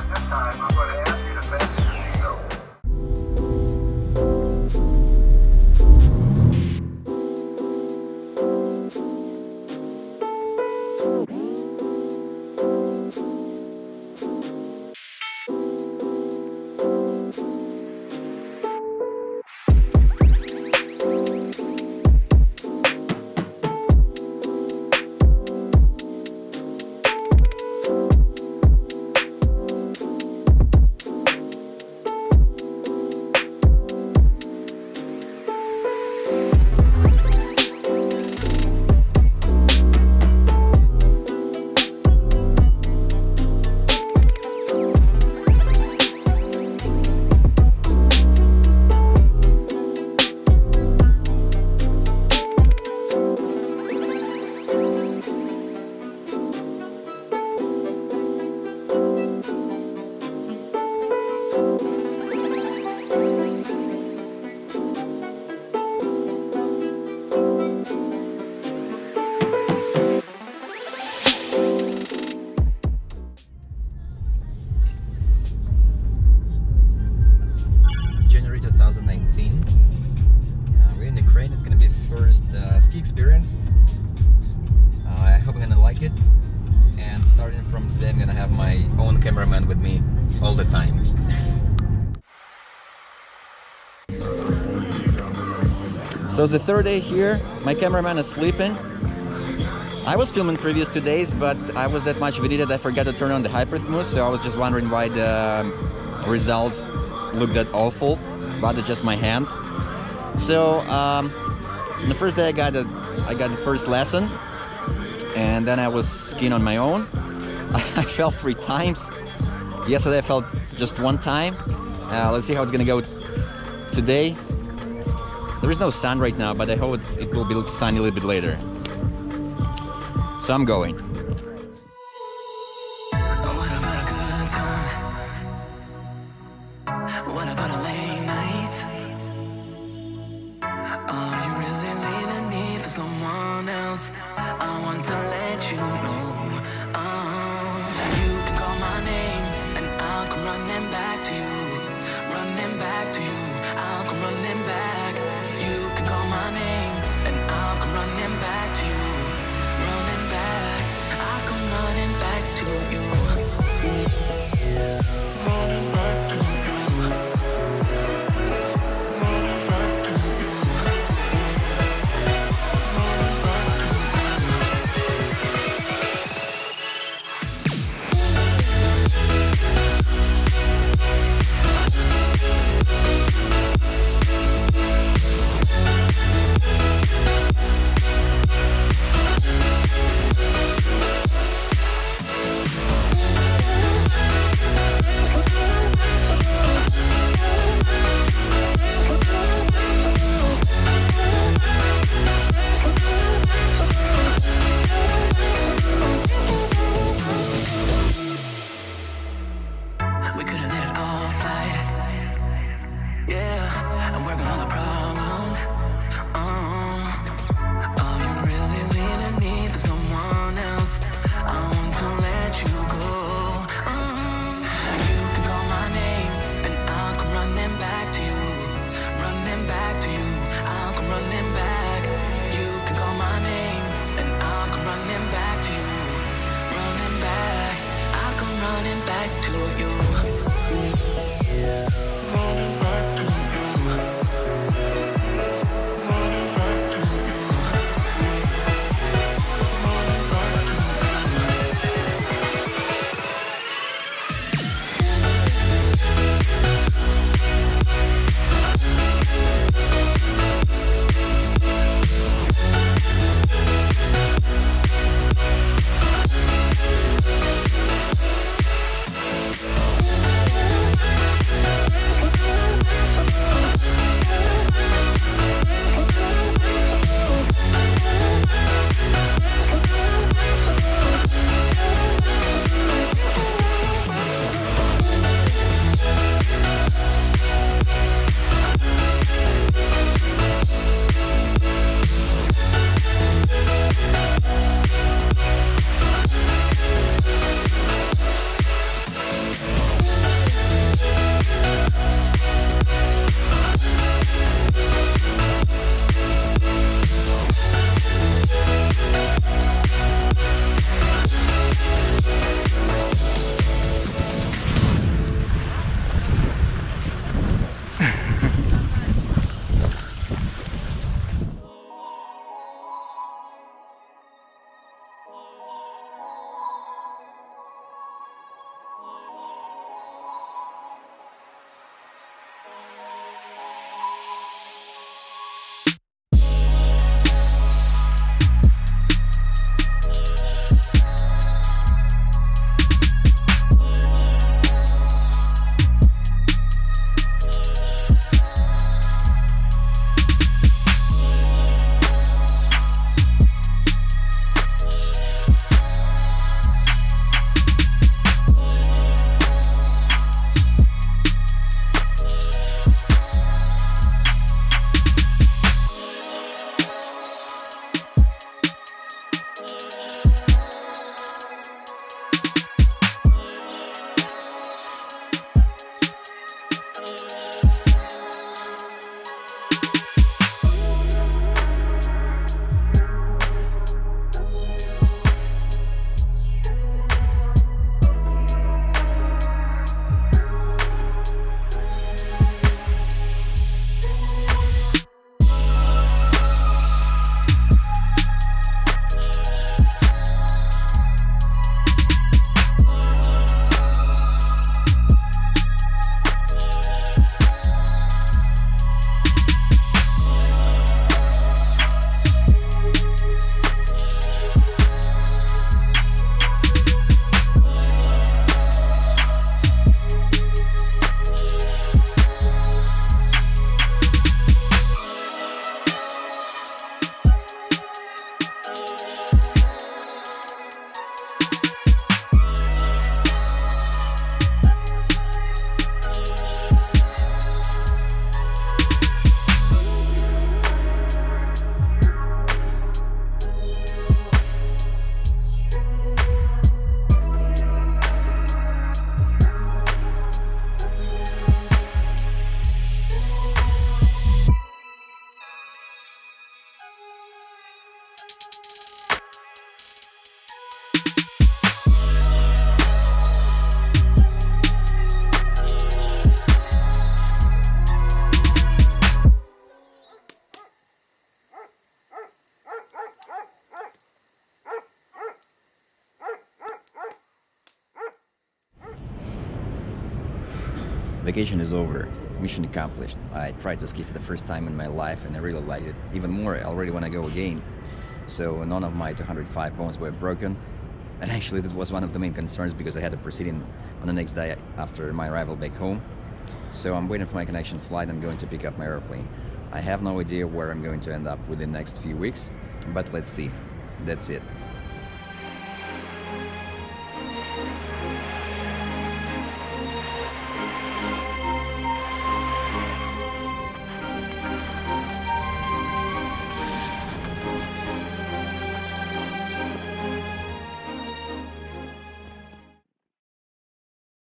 this time, I'm going to ask you to fasten your seatbelt. January 2019. We're in Ukraine. It's gonna be the first ski experience. I hope I'm gonna like it. And starting from today, I'm gonna have my own cameraman with me all the time. So it's the third day here. My cameraman is sleeping. I was filming previous 2 days, but I was that much video that I forgot to turn on the hyperthermos, so I was just wondering why the results look that awful, but it's just my hands. So the first day I got the first lesson, and then I was skiing on my own. I fell 3 times. Yesterday I fell just 1 time. Let's see how it's gonna go today. There is no sun right now, but I hope it will be sunny a little bit later. So I'm going. What about a late night? Are you really leaving me for someone else? I want to let you know. You can call my name and I'll come running back to you. Running back to you. I'll come running back. You can call my name and I'll come running back to you. Running back. I'll come running back to you. Running back to you. We could have let it all slide. Yeah, I'm working all the problems. Are you really leaving me for someone else? I want to let you go. You can call my name and I'll come running back to you. Running back to you. I'll come running back. You can call my name and I'll come running back to you. Running back. I'll come running back to you. Running back to you. Running back to you. Running back to you. Vacation is over. Mission accomplished. I tried to ski for the first time in my life and I really liked it. Even more, I already want to go again. So none of my 205 bones were broken. And actually that was one of the main concerns because I had a proceeding on the next day after my arrival back home. So I'm waiting for my connection flight. I'm going to pick up my airplane. I have no idea where I'm going to end up within the next few weeks, but let's see. That's it.